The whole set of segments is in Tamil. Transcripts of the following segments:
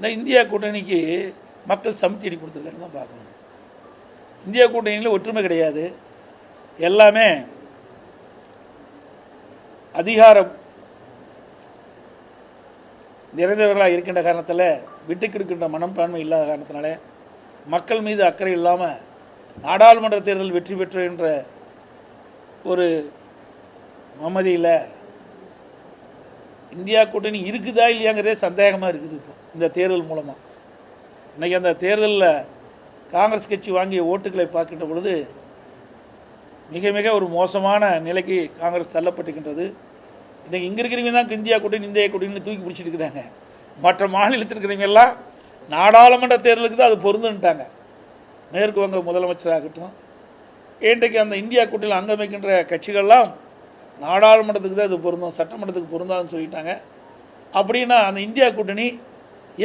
இந்த இந்தியா கூட்டணிக்கு மக்கள் சமத்தி அடி கொடுத்துருக்கான்னு தான் பார்க்கணும். இந்தியா கூட்டணியில் ஒற்றுமை கிடையாது. எல்லாமே அதிகாரம் நிறைந்தவர்களாக இருக்கின்ற காரணத்தில் விட்டு கொடுக்கின்ற மனப்பான்மை இல்லாத காரணத்தினால மக்கள் மீது அக்கறை இல்லாமல் நாடாளுமன்ற தேர்தல் வெற்றி பெற்று என்ற ஒரு மமதியில் இந்தியா கூட்டணி இருக்குதா இல்லையாங்கிறதே சந்தேகமாக இருக்குது. இப்போ இந்த தேர்தல் மூலமாக இன்றைக்கி அந்த தேர்தலில் காங்கிரஸ் கட்சி வாங்கிய ஓட்டுகளை பார்க்கின்ற பொழுது மிக மிக ஒரு மோசமான நிலைக்கு காங்கிரஸ் தள்ளப்பட்டுக்கின்றது. இன்றைக்கி இங்கே இருக்கிறவங்க தான் இந்தியா கூட்டணி தூக்கி பிடிச்சிட்டு இருக்கிறாங்க. மற்ற மாநிலத்தில் இருக்கிறவங்க எல்லாம் நாடாளுமன்ற தேர்தலுக்கு தான் அது பொருந்துன்ட்டாங்க. மேற்கு வங்க முதலமைச்சராகட்டும், இன்றைக்கு அந்த இந்தியா கூட்டணியில் அங்கமைக்கின்ற கட்சிகள்லாம் நாடாளுமன்றத்துக்கு தான் அது பொருந்தும், சட்டமன்றத்துக்கு பொருந்தாதுன்னு சொல்லிட்டாங்க. அப்படின்னா அந்த இந்தியா கூட்டணி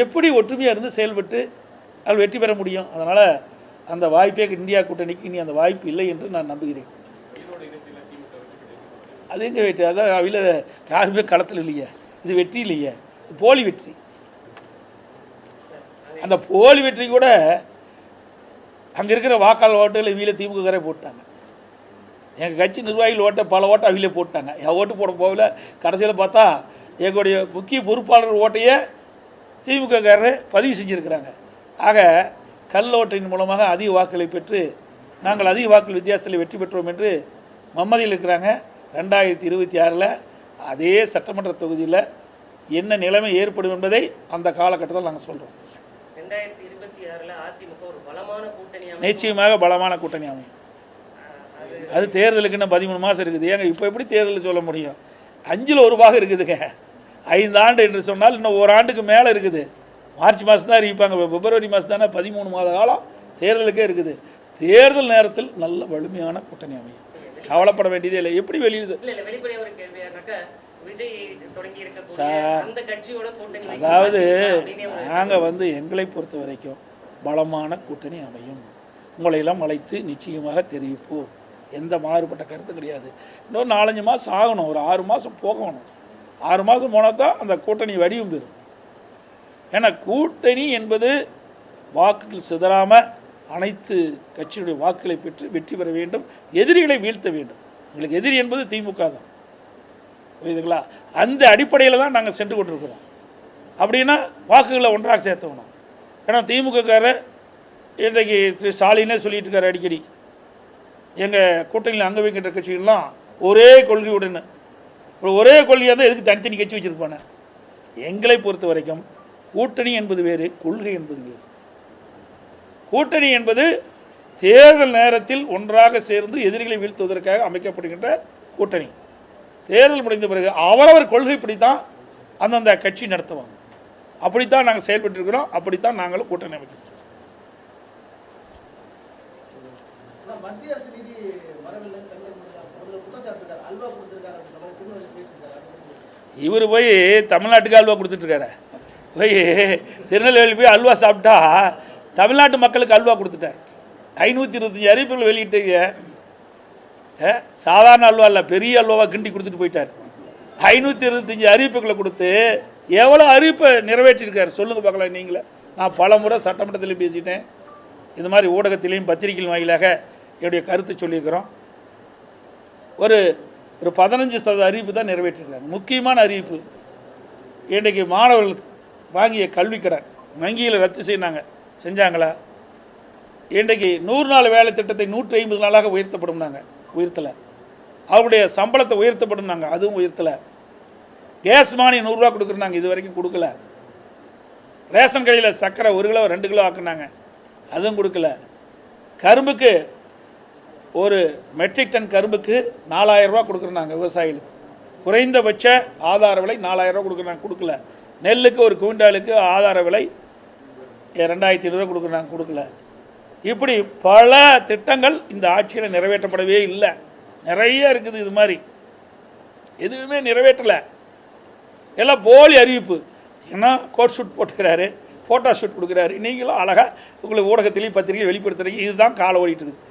எப்படி ஒற்றுமையாக இருந்து செயல்பட்டு அது வெற்றி பெற முடியும்? அதனால் அந்த வாய்ப்பே இந்தியா கூட்டணிக்கு இனி அந்த வாய்ப்பு இல்லை என்று நான் நம்புகிறேன். அது எங்கே வெற்றி? அதான் அவையில் யாருமே களத்தில் இல்லையே. இது வெற்றி இல்லையே, போலி வெற்றி. அந்த போலி வெற்றி கூட அங்கே இருக்கிற வாக்காளர் ஓட்டுகளை இவையில திமுக போட்டாங்க. எங்கள் கட்சி நிர்வாகிகள் ஓட்ட பல ஓட்டை அவையிலே போட்டாங்க. என் ஓட்டு போட போகல. கடைசியில் பார்த்தா எங்களுடைய முக்கிய பொறுப்பாளர் ஓட்டையே திமுககாரர் பதிவு செஞ்சுருக்கிறாங்க. ஆக கள்ள ஓட்டின் மூலமாக அதிக வாக்குகளை பெற்று நாங்கள் அதிக வாக்குகள் வித்தியாசத்தில் வெற்றி பெற்றோம் என்று மம்மதியில் இருக்கிறாங்க. 2026 அதே சட்டமன்ற தொகுதியில் என்ன நிலைமை ஏற்படும் என்பதை அந்த காலகட்டத்தில் நாங்கள் சொல்கிறோம். 2026 அதிமுக ஒரு பலமான கூட்டணி, நிச்சயமாக பலமான கூட்டணி அமையும். அது தேர்தலுக்கு இன்னும் 13 மாதம் இருக்குது. ஏங்க இப்போ எப்படி தேர்தலில் சொல்ல முடியும்? 5ல் 1 பாகம் இருக்குதுங்க. 5 ஆண்டு என்று சொன்னால் இன்னும் 1 ஆண்டுக்கு மேலே இருக்குது. மார்ச் மாதம் தான் அறிவிப்பாங்க. பிப்ரவரி மாதம் தானே 13 மாத காலம் தேர்தலுக்கே இருக்குது. தேர்தல் நேரத்தில் நல்ல வலிமையான கூட்டணி அமையும். கவலைப்பட வேண்டியதே இல்லை. எப்படி வெளியில் சார், அதாவது நாங்கள் எங்களை பொறுத்த வரைக்கும் பலமான கூட்டணி அமையும். உங்களையெல்லாம் அழைத்து நிச்சயமாக தெரிவிப்போம். எந்த மாறுபட்ட கருத்து கிடையாது. இன்னொரு 4-5 மாதம் ஆகணும், ஒரு 6 மாதம் போகணும். 6 மாதம் போனால் தான் அந்த கூட்டணி வடிவம் பெறும். ஏன்னா கூட்டணி என்பது வாக்குகள் சிதறாமல் அனைத்து கட்சியுடைய வாக்குகளை பெற்று வெற்றி பெற வேண்டும், எதிரிகளை வீழ்த்த வேண்டும். எங்களுக்கு எதிரி என்பது திமுக தான், புரியுதுங்களா? அந்த அடிப்படையில் தான் நாங்கள் சென்று கொண்டிருக்கிறோம். அப்படின்னா வாக்குகளை ஒன்றாக சேர்த்தணும். ஏன்னா திமுகக்காரர் இன்றைக்கு திரு ஸ்டாலினே சொல்லிட்டு இருக்காரு அடிக்கடி, எங்கள் கூட்டணியில் அங்கே வைக்கின்ற கட்சிகள்லாம் ஒரே கொள்கையுடன், ஒரே கொள்கையாக தான் எதுக்கு தனித்தனி கட்சி வச்சுருப்பானே. எங்களை பொறுத்த வரைக்கும் கூட்டணி என்பது வேறு, கொள்கை என்பது வேறு. கூட்டணி என்பது தேர்தல் நேரத்தில் ஒன்றாக சேர்ந்து எதிரிகளை வீழ்த்துவதற்காக அமைக்கப்படுகின்ற கூட்டணி. தேர்தல் முடிந்த பிறகு அவரவர் கொள்கைப்படித்தான் அந்தந்த கட்சி நடத்துவாங்க. அப்படித்தான் நாங்கள் செயல்பட்டு இருக்கிறோம். அப்படித்தான் நாங்களும் கூட்டணி அமைக்கிறோம். இவர் போய் தமிழ்நாட்டுக்கு அல்வா கொடுத்துட்ருக்காரு. போய் திருநெல்வேலி போய் அல்வா சாப்பிட்டா தமிழ்நாட்டு மக்களுக்கு அல்வா கொடுத்துட்டார். 525 அறிவிப்புகள் வெளியிட்டீங்க. சாதாரண அல்வா இல்லை, பெரிய அல்வாவை கிண்டி கொடுத்துட்டு போயிட்டார். 525 அறிவிப்புகளை கொடுத்து எவ்வளோ அறிவிப்பை நிறைவேற்றிருக்காரு சொல்லுங்கள் பார்க்கலாம். நீங்களே, நான் பல முறை சட்டமன்றத்திலையும் பேசிட்டேன், இந்த மாதிரி ஊடகத்திலையும் பத்திரிகைகள் வாயிலாக என்னுடைய கருத்து சொல்லியிருக்கிறோம். ஒரு 15% அறிவிப்பு தான் நிறைவேற்றிருக்காங்க. முக்கியமான அறிவிப்பு, இன்றைக்கு மாணவர்களுக்கு வாங்கிய கல்வி கடன் வங்கியில் ரத்து செய்யினாங்க, செஞ்சாங்களா? இன்றைக்கு 100 நாள் வேலை திட்டத்தை 150 நாளாக உயர்த்தப்படும்னாங்க, உயர்த்தலை. அவருடைய சம்பளத்தை உயர்த்தப்படும்னாங்க, அதுவும் உயர்த்தலை. கேஸ் மானியம் 100 ரூபா கொடுக்குறாங்க, இது வரைக்கும் கொடுக்கல. ரேஷன் கடையில் சர்க்கரை 1 கிலோ 2 கிலோ ஆக்குனாங்க, அதுவும் கொடுக்கல. கரும்புக்கு ஒரு மெட்ரிக் டன் கரும்புக்கு 4000 ரூபா கொடுக்குறாங்க விவசாயிகளுக்கு. குறைந்தபட்ச ஆதார விலை 4000 ரூபா கொடுக்குறாங்க, கொடுக்கல. நெல்லுக்கு ஒரு குவிண்டாலுக்கு ஆதார விலை 2500 ரூபா கொடுக்குறாங்க, கொடுக்கல. இப்படி பல திட்டங்கள் இந்த ஆட்சியில் நிறைவேற்றப்படவே இல்லை. நிறைய இருக்குது இது மாதிரி, எதுவுமே நிறைவேற்றலை. எல்லாம் போலி அறிவிப்பு. ஏன்னா கோட் ஷூட் போட்டுக்கிறாரு, ஃபோட்டோ ஷூட் கொடுக்குறாரு. நீங்களும் அழகாக உங்களுக்கு ஊடகத்திலையும் பத்திரிகை வெளிப்படுத்துறீங்க. இதுதான் காலம் ஓடிட்டு இருக்குது.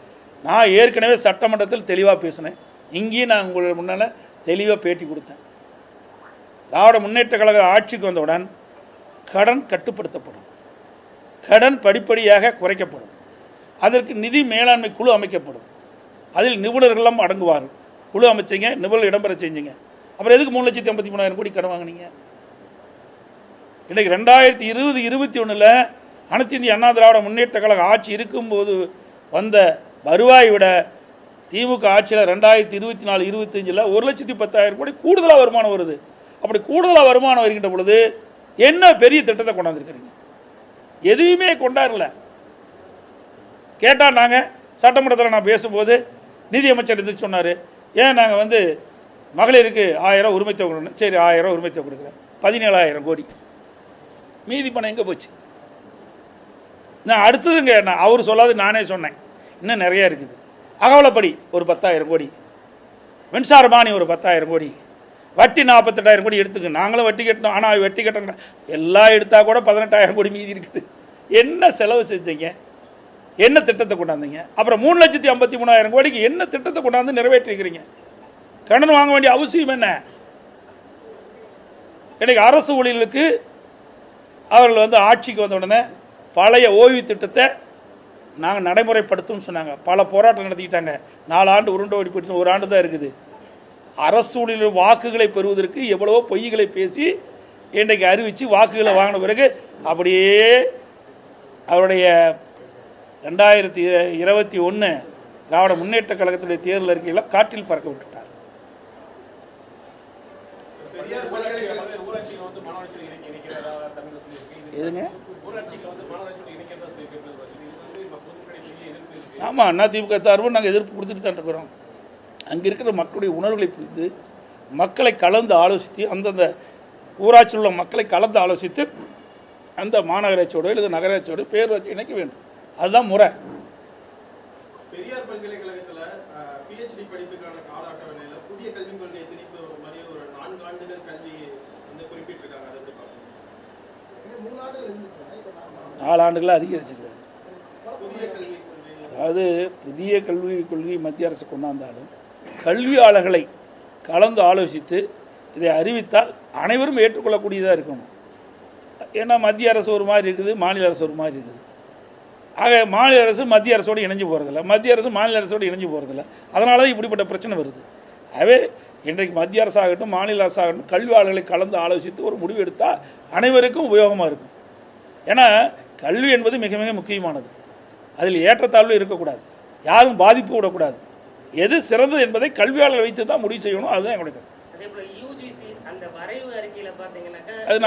நான் ஏற்கனவே சட்டமன்றத்தில் தெளிவாக பேசினேன். இங்கேயும் நான் உங்களுக்கு முன்னால் தெளிவாக பேட்டி கொடுத்தேன். திராவிட முன்னேற்ற கழக ஆட்சிக்கு வந்தவுடன் கடன் கட்டுப்படுத்தப்படும், கடன் படிப்படியாக குறைக்கப்படும், அதற்கு நிதி மேலாண்மை குழு அமைக்கப்படும், அதில் நிபுணர்கள்லாம் அடங்குவார்கள். குழு அமைச்சிங்க, நிபுணர்கள் இடம்பெற செஞ்சீங்க. அப்புறம் எதுக்கு 3,53,000 கோடி கடன் வாங்கினீங்க? இன்றைக்கு 2020-21 அனைத்து இந்திய அண்ணா திராவிட முன்னேற்ற கழக ஆட்சி இருக்கும்போது வந்த வருவாயை விட திமுக ஆட்சியில் 2024-25 1,10,000 கோடி கூடுதலாக வருமானம் வருது. அப்படி கூடுதலாக வருமானம் வருகின்ற பொழுது என்ன பெரிய திட்டத்தை கொண்டாந்துருக்கிறீங்க? எதுவுமே கொண்டாடல. கேட்டால் நாங்கள் சட்டமன்றத்தில் நான் பேசும்போது நிதியமைச்சர் இது சொன்னார், ஏன் நாங்கள் மகளிருக்கு 1000 உரிமை தொகை கொடுக்கணும். சரி, 1000 உரிமை தொகை கொடுக்குறேன், 17,000 கோடி. மீதி பணம் எங்கே போச்சு? நான் அடுத்ததுங்க நான் அவர் சொல்லாது நானே சொன்னேன், இன்னும் நிறையா இருக்குது. அகவலப்படி ஒரு 10,000 கோடி, மின்சார மானியம் ஒரு 10,000 கோடி, வட்டி 48,000 கோடி எடுத்துக்கு. நாங்களும் வட்டி கட்டணும், ஆனால் வட்டி கட்டணும் எல்லாம் எடுத்தால் கூட 18,000 கோடி மீதி இருக்குது. என்ன செலவு செஞ்சீங்க? என்ன திட்டத்தை கொண்டாந்தீங்க? அப்புறம் 3,53,000 கோடிக்கு என்ன திட்டத்தை கொண்டாந்து நிறைவேற்றிருக்கிறீங்க? கடன் வாங்க வேண்டிய அவசியம் என்ன? இன்னைக்கு அரசு ஊழியர்களுக்கு அவர்கள் ஆட்சிக்கு வந்த உடனே பழைய ஓய்வு திட்டத்தை நாங்கள் நடைமுறைப்படுத்தும் சொன்னாங்க. பல போராட்டம் நடத்திக்கிட்டாங்க. 4 ஆண்டு உருண்டை ஓடி போட்டு 1 ஆண்டு தான் இருக்குது. அரசு ஊழியர்கள் வாக்குகளை பெறுவதற்கு எவ்வளவோ பொய்களை பேசி இன்றைக்கு அறிவித்து வாக்குகளை வாங்கின பிறகு அப்படியே அவருடைய 2021 திராவிட முன்னேற்ற கழகத்துடைய தேர்தல் அறிக்கையில் காற்றில் பறக்க விட்டுட்டார். எதுங்க? ஆமாம், அதிமுக சார்பு நாங்கள் எதிர்ப்பு கொடுத்துட்டு தான் இருக்கிறோம். அங்கே இருக்கிற மக்களுடைய உணர்வுகளை புரிந்து மக்களை கலந்து ஆலோசித்து அந்தந்த ஊராட்சியில் உள்ள மக்களை கலந்து ஆலோசித்து அந்த மாநகராட்சியோட இல்லை நகராட்சியோட பேர் வச்சு இணைக்க வேண்டும். அதுதான் முறை. பெரியார் பல்கலைக்கழகத்தில் PhD படிப்புக்கான கால அட்டவணையில் புதிய கல்விக் கொள்கை திணிப்பு மாதிரி ஒரு 4 ஆண்டுகள் கல்வி குறிப்பிட்டிருக்காங்க. அதை எப்படி பார்க்கணும்? 4 ஆண்டுகளாக அதிகரிச்சிருக்காங்க. அதாவது புதிய கல்விக் கொள்கை மத்திய அரசு கொண்டாந்தாலும் கல்வியாளர்களை கலந்து ஆலோசித்து இதை அறிவித்தால் அனைவரும் ஏற்றுக்கொள்ளக்கூடியதாக இருக்கணும். ஏன்னா மத்திய அரசு ஒரு மாதிரி இருக்குது, மாநில அரசு ஒரு மாதிரி இருக்குது. ஆக மாநில அரசு மத்திய அரசோடு இணைஞ்சு போகிறதில்ல, மத்திய அரசு மாநில அரசோடு இணைஞ்சு போகிறதில்ல. அதனால தான் இப்படிப்பட்ட பிரச்சனை வருது. ஆகவே இன்றைக்கு மத்திய அரசாகட்டும் மாநில அரசாகட்டும் கல்வியாளர்களை கலந்து ஆலோசித்து ஒரு முடிவு எடுத்தால் அனைவருக்கும் உபயோகமாக இருக்கும். ஏன்னா கல்வி என்பது மிக மிக முக்கியமானது. அதில் ஏற்றத்தாழ்வு இருக்கக்கூடாது, யாரும் பாதிப்பு விடக்கூடாது. எது சிறந்தது என்பதை கல்வியாளர் வைத்து தான் முடிவு செய்யணும். அதுதான் என்னுடைய கருத்து. அது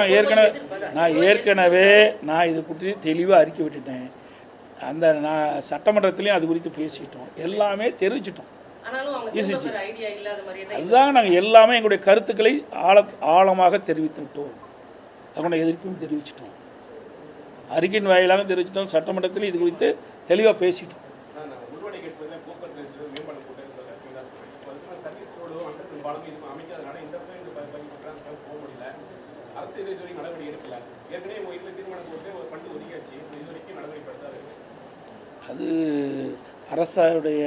நான் இது குறித்து தெளிவாக அறிக்கை விட்டுட்டேன். அந்த நான் சட்டமன்றத்திலையும் அது குறித்து பேசிட்டோம், எல்லாமே தெரிவிச்சிட்டோம். அதுதான் நாங்கள் எல்லாமே எங்களுடைய கருத்துக்களை ஆழமாக தெரிவித்து விட்டோம். அதனுடைய எதிர்ப்பையும் தெரிவிச்சிட்டோம், அறிக்கையின் வாயிலாக தெரிவிச்சிட்டோம், சட்டமன்றத்தில் இது குறித்து தெளிவாக பேசிட்டோம். அது அரசாவுடைய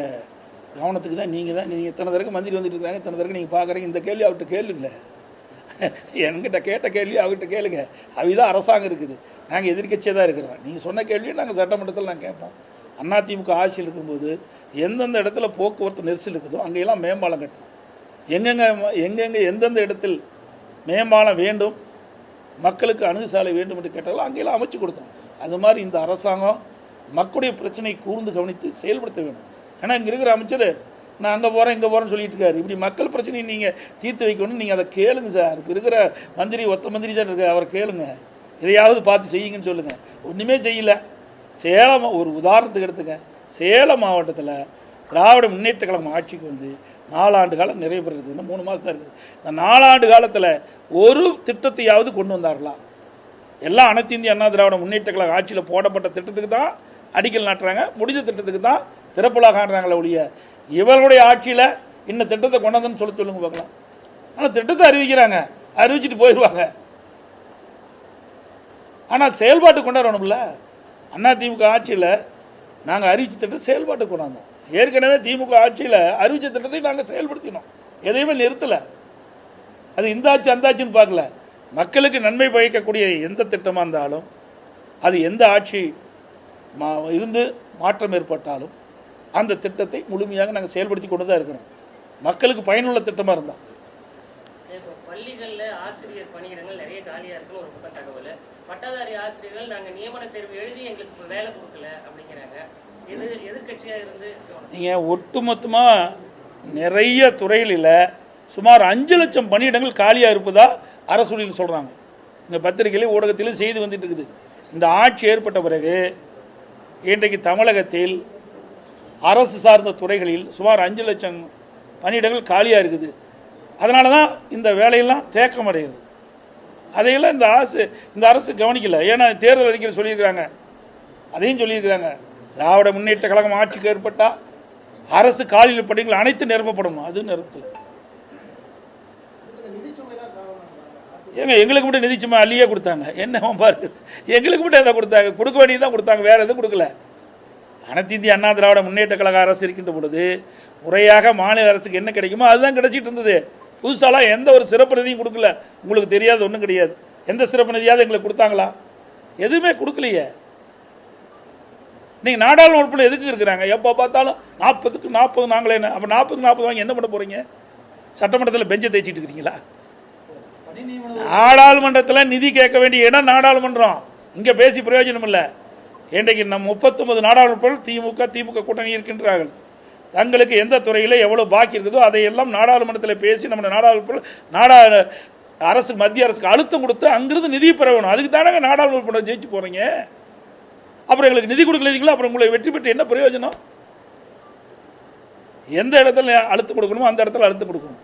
கவனத்துக்கு தான். நீங்கள் இத்தனை தடவை மந்திரி வந்துட்டு இருக்காங்க, இத்தனை தடவை நீங்கள் பார்க்குறீங்க. இந்த கேள்வி அவர்கிட்ட கேளுங்கள, என்கிட்ட கேட்ட கேள்வி அவர்கிட்ட கேளுங்க. அவைதான் அரசாங்கம் இருக்குது, நாங்கள் எதிர்க்கட்சியாக தான் இருக்கிறோம். நீங்கள் சொன்ன கேள்வியை நாங்கள் சட்டமன்றத்தில் நாங்கள் கேட்போம். அதிமுக ஆட்சியில் இருக்கும்போது எந்தெந்த இடத்துல போக்குவரத்து நெரிசல் இருக்குதோ அங்கெல்லாம் மேம்பாலம் கட்டணும். எங்கெங்கே எந்தெந்த இடத்தில் மேம்பாலம் வேண்டும், மக்களுக்கு அணுகுசாலை வேண்டும் என்று கேட்டாலும் அங்கெல்லாம் அமைச்சு கொடுத்தோம். அது மாதிரி இந்த அரசாங்கம் மக்களுடைய பிரச்சனை கூர்ந்து கவனித்து செயல்படுத்த வேண்டும். ஏன்னா இங்கே இருக்கிற அமைச்சர் நான் அங்கே போகிறேன் இங்கே போகிறேன்னு சொல்லிட்டு இருக்காரு. இப்படி மக்கள் பிரச்சனையை நீங்கள் தீர்த்து வைக்கணும். நீங்கள் அதை கேளுங்க சார். இப்போ இருக்கிற மந்திரி ஒத்த மந்திரி தான் இருக்கார், அவரை கேளுங்க, இதையாவது பார்த்து செய்யுங்கன்னு சொல்லுங்கள். ஒன்றுமே செய்யலை. சேலம் ஒரு உதாரணத்துக்கு எடுத்துங்க. சேலம் மாவட்டத்தில் திராவிட முன்னேற்ற கழகம் ஆட்சிக்கு 4 ஆண்டு காலம் நிறைவு பெற இருக்குது, இன்னும் 3 மாதம் தான் இருக்குது. இந்த 4 ஆண்டு காலத்தில் ஒரு திட்டத்தையாவது கொண்டு வந்தார்களா? எல்லாம் அனைத்து இந்திய அண்ணா திராவிட முன்னேற்ற கழக ஆட்சியில் போடப்பட்ட திட்டத்துக்கு தான் அடிக்கல் நாட்டுறாங்க, முடிஞ்ச திட்டத்துக்கு தான் திறப்புலாக காண்றாங்களே ஒழிய இவர்களுடைய ஆட்சியில் இன்னும் திட்டத்தை கொண்டாந்துன்னு சொல்லுங்க பார்க்கலாம். ஆனால் திட்டத்தை அறிவிக்கிறாங்க, அறிவிச்சிட்டு போயிடுவாங்க. ஆனால் செயல்பாட்டு கொண்டாடணும்ல. அதிமுக ஆட்சியில் நாங்கள் அறிவித்த திட்டத்தை செயல்பாட்டு கொண்டாந்தோம். ஏற்கனவே திமுக ஆட்சியில் அறிவித்த திட்டத்தை நாங்கள் செயல்படுத்தினோம், எதையுமே நிறுத்தலை. அது இந்த ஆட்சி அந்த ஆட்சின்னு பார்க்கல. மக்களுக்கு நன்மை பயக்கக்கூடிய எந்த திட்டமாக இருந்தாலும் அது எந்த ஆட்சி இருந்து மாற்றம் ஏற்பட்டாலும் அந்த திட்டத்தை முழுமையாக நாங்கள் செயல்படுத்தி கொண்டு தான் இருக்கிறோம். மக்களுக்கு பயனுள்ள திட்டமாக இருந்தால். இப்போ பள்ளிகளில் ஆசிரியர் பணியிடங்கள் நிறைய காலியாக இருக்குன்னு ஒரு பக்கம் தகவல். பட்டதாரி ஆசிரியர்கள் நாங்கள் நியமன தேர்வு எழுதி எங்களுக்கு இப்போ வேலை கொடுக்கல அப்படிங்கிறாங்க. எதிர்கட்சியாக இருந்து நீங்கள் ஒட்டுமொத்தமாக நிறைய துறைகளில் சுமார் 5 லட்சம் பணியிடங்கள் காலியாக இருப்பதா அரசூழியில் சொல்கிறாங்க. இந்த பத்திரிகையிலும் ஊடகத்திலும் செய்தி வந்துட்டு இருக்குது. இந்த ஆட்சி ஏற்பட்ட பிறகு இன்றைக்கு தமிழகத்தில் அரசு சார்ந்த துறைகளில் சுமார் 5 லட்சம் பணியிடங்கள் காலியாக இருக்குது. அதனால தான் இந்த வேலையெல்லாம் தேக்கம் அடையுது. அதையெல்லாம் இந்த அரசு கவனிக்கல. ஏன்னா தேர்தல் அறிக்கையில் சொல்லியிருக்கிறாங்க, அதையும் சொல்லியிருக்கிறாங்க, திராவிட முன்னேற்ற கழகம் ஆட்சிக்கு ஏற்பட்டால் அரசு காலியில் பணிகள் அனைத்து நிரப்பப்படணும். அது நிறுத்தல. ஏங்க எங்களுக்கு மட்டும் நிதி சும்மா அள்ளியே கொடுத்தாங்க. என்ன பாருங்க, எங்களுக்கு மட்டும் எதை கொடுத்தாங்க? கொடுக்க வேண்டியது தான் கொடுத்தாங்க, வேறு எதுவும் கொடுக்கல. அனைத்து இந்திய அண்ணா திராவிட முன்னேற்ற கழக அரசு இருக்கின்ற பொழுது முறையாக மாநில அரசுக்கு என்ன கிடைக்குமோ அதுதான் கிடைச்சிட்டு இருந்தது. புதுசாலாம் எந்த ஒரு சிறப்பு நிதியும் கொடுக்கல. உங்களுக்கு தெரியாது ஒன்றும் கிடையாது. எந்த சிறப்பு நிதியாவது எங்களுக்கு கொடுத்தாங்களா? எதுவுமே கொடுக்கலையே. நீங்கள் நாடாளுமன்ற உறுப்பினர் எதுக்கு இருக்கிறாங்க? எப்போ பார்த்தாலும் 40க்கு 40 நாங்களே என்ன? அப்போ 40க்கு 40 வாங்கி என்ன பண்ண போகிறீங்க? சட்டமன்றத்தில் பெஞ்சை தேய்ச்சிட்டு இருக்கிறீங்களா? நாடாளுமன்றத்தில் நிதி கேட்க வேண்டிய இடம் நாடாளுமன்றம். இங்கே பேசி பிரயோஜனம் இல்லை. இன்றைக்கு நம் 39 நாடாளுமன்ற திமுக கூட்டணி இருக்கின்றார்கள். தங்களுக்கு எந்த துறையில் எவ்வளோ பாக்கி இருக்குதோ அதையெல்லாம் நாடாளுமன்றத்தில் பேசி நம்ம அரசு மத்திய அரசுக்கு அழுத்தம் கொடுத்து அங்கிருந்து நிதி பெற வேணும். அதுக்கு தானே நாடாளுமன்ற ஜெயிச்சு போகிறீங்க. அப்புறம் எங்களுக்கு நிதி கொடுக்கலீங்களா? அப்புறம் உங்களை வெற்றி பெற்று என்ன பிரயோஜனம்? எந்த இடத்துல அழுத்தம் கொடுக்கணுமோ அந்த இடத்துல அழுத்தம் கொடுக்கணும்.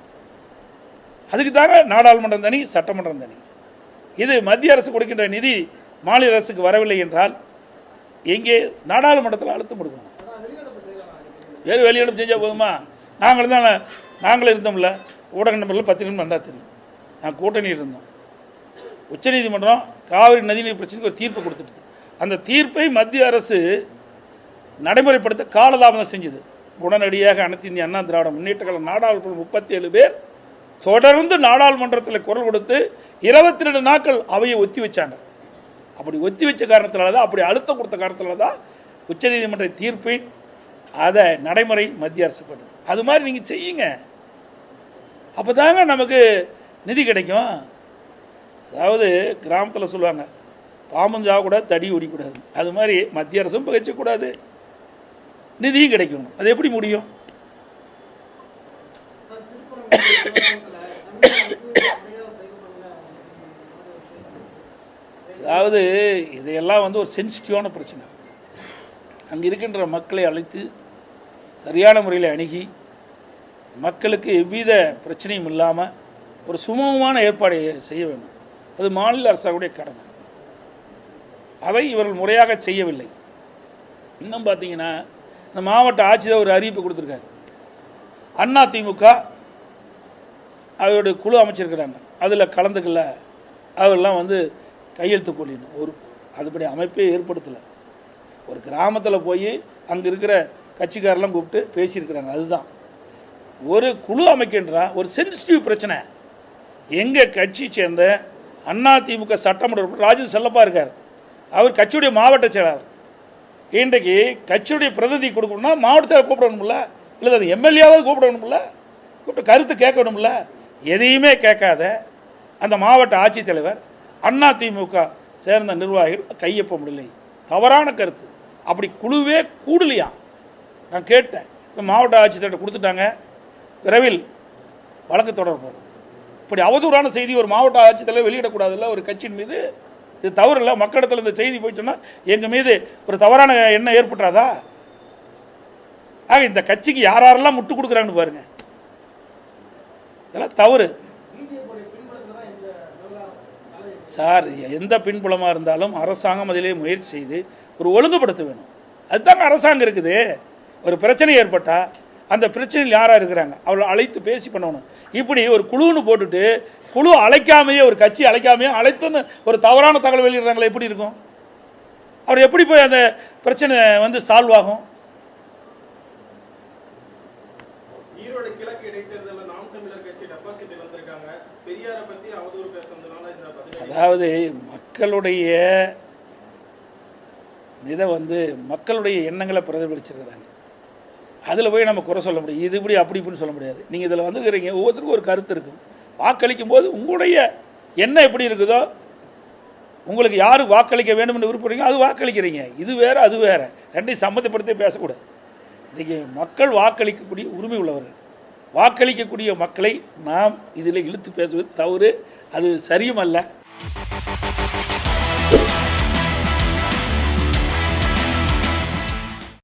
அதுக்கு தாங்க நாடாளுமன்றம் தனி, சட்டமன்றம் தனி. இது மத்திய அரசு கொடுக்கின்ற நிதி மாநில அரசுக்கு வரவில்லை என்றால் எங்கே நாடாளுமன்றத்தில் அழுத்தம் கொடுக்கணும். வேறு வெளியிடம் செஞ்சால் போதுமா? நாங்களும் இருந்தோம்ல, ஊடக நம்பரில் 10 நிமிடம் வந்தால் தெரியும். நாங்கள் கூட்டணி இருந்தோம். உச்சநீதிமன்றம் காவிரி நதிநீர் பிரச்சனைக்கு ஒரு தீர்ப்பு கொடுத்துட்டு அந்த தீர்ப்பை மத்திய அரசு நடைமுறைப்படுத்த காலதாமதம் செஞ்சது. உடனடியாக அனைத்து இந்திய அண்ணா திராவிட முன்னேற்ற கழக நாடாளுமன்ற 37 பேர் தொடர்ந்து நாடாளுமன்றத்தில் குரல் கொடுத்து 22 நாட்கள் அவையை ஒத்தி வச்சாங்க. அப்படி ஒத்தி வச்ச காரணத்தினால தான், அப்படி அழுத்தம் கொடுத்த காரணத்தினால தான் உச்சநீதிமன்ற தீர்ப்பின் அதை நடைமுறை மத்திய அரசு பண்ணுது. அது மாதிரி நீங்கள் செய்யுங்க, அப்போ தாங்க நமக்கு நிதி கிடைக்கும். அதாவது கிராமத்தில் சொல்லுவாங்க, பாம்பஞ்சாக கூட தடி ஓடிக்கூடாது. அது மாதிரி மத்திய அரசும் பகிச்சக்கூடாது, நிதியும் கிடைக்கணும். அது எப்படி முடியும்? அதாவது இதையெல்லாம் ஒரு சென்சிட்டிவான பிரச்சனை. அங்கே இருக்கின்ற மக்களை அழைத்து சரியான முறையில் அணுகி மக்களுக்கு எவ்வித பிரச்சனையும் இல்லாமல் ஒரு சுமூகமான ஏற்பாடை செய்ய வேண்டும். அது மாநில அரசாவுடைய கடமை. அதை இவர்கள் முறையாக செய்யவில்லை. இன்னும் பார்த்தீங்கன்னா, இந்த மாவட்ட ஆட்சியர் ஒரு அறிவிப்பு கொடுத்துருக்காரு. அண்ணா திமுக அவருடைய குழு அமைச்சிருக்கிறாங்க, அதில் கலந்துக்கல, அவரெல்லாம் கையெழுத்து போடணும். அதுபடி அமைப்பே ஏற்படுத்தலை. ஒரு கிராமத்தில் போய் அங்கே இருக்கிற கட்சிக்காரெல்லாம் கூப்பிட்டு பேசியிருக்கிறாங்க. அதுதான் ஒரு குழு அமைக்கின்றா ஒரு சென்சிட்டிவ் பிரச்சனை. எங்கள் கட்சி சேர்ந்த அண்ணா திமுக சட்டமன்ற உறுப்பினர் ராஜன் செல்லப்பா இருக்கார். அவர் கட்சியுடைய மாவட்ட செயலாளர். இன்றைக்கு கட்சியுடைய பிரதிநிதி கொடுக்கணும்னா மாவட்ட செயலர் கூப்பிடணும்ல, இல்லை அது எம்எல்ஏவாவது கூப்பிடணும்ல, கூப்பிட்டு கருத்து கேட்கணும்ல. எதையுமே கேட்காத அந்த மாவட்ட ஆட்சித்தலைவர் அண்ணா திமுக சேர்ந்த நிர்வாகிகள் கையொப்ப முடியலை. தவறான கருத்து. அப்படி குழுவே கூடலையா? நான் கேட்டேன். இப்போ மாவட்ட ஆட்சித்தலைவர் கொடுத்துட்டாங்க, விரைவில் வழக்கு தொடரப்போம். இப்படி அவதூறான செய்தி ஒரு மாவட்ட ஆட்சித்தலைவர் வெளியிடக்கூடாதுல்ல ஒரு கட்சியின் மீது. இது தவறு இல்லை. மக்களிடத்தில் இந்த செய்தி போய் சொன்னால் எங்கள் மீது ஒரு தவறான எண்ணம் ஏற்பட்டுறாதா? ஆக இந்த கட்சிக்கு யாரெல்லாம் முட்டு கொடுக்குறாங்கன்னு பாருங்க. இதெல்லாம் தவறு சார். எந்த பின்புலமாக இருந்தாலும் அரசாங்கம் அதிலே முயற்சி செய்து ஒரு ஒழுங்குபடுத்த வேணும். அதுதாங்க அரசாங்கம் இருக்குது. ஒரு பிரச்சனை ஏற்பட்டால் அந்த பிரச்சனையில் யாராக இருக்கிறாங்க அவளை அழைத்து பேசி பண்ணணும். இப்படி ஒரு குழுன்னு போட்டுட்டு குழு அழைக்காமையே, ஒரு கட்சி அழைக்காமையே அழைத்துன்னு ஒரு தவறான தகவல் வெளியிடுறாங்களே, எப்படி இருக்கும்? அவர் எப்படி போய் அந்த பிரச்சனை சால்வ் ஆகும்? ஈரோடு கிழக்கு இடைத்தேர்தலில் நாம் தமிழர் கட்சி டெபாசிட் வந்திருக்காங்க. பெரியாரை பற்றி அவதூறு பேசுறதுனால இந்த அதாவது மக்களுடைய மக்களுடைய எண்ணங்களை பிரதிபலிச்சிருக்கிறாங்க. அதில் போய் நம்ம குறை சொல்ல முடியும், இது இப்படி அப்படி இப்படின்னு சொல்ல முடியாது. நீங்கள் இதில் வந்துருக்கிறீங்க, ஒவ்வொருத்தருக்கும் ஒரு கருத்து இருக்கும். வாக்களிக்கும் போது உங்களுடைய எண்ணம் எப்படி இருக்குதோ, உங்களுக்கு யார் வாக்களிக்க வேண்டும் என்று விருப்பறீங்க அது வாக்களிக்கிறீங்க. இது வேறு அது வேறு, ரெண்டையும் சம்மந்தப்படுத்தி பேசக்கூடாது. இன்றைக்கி மக்கள் வாக்களிக்கக்கூடிய உரிமை உள்ளவர்கள். வாக்களிக்கக்கூடிய மக்களை நாம் இதில் இழுத்து பேசுவது தவறு, அது சரியும் அல்ல.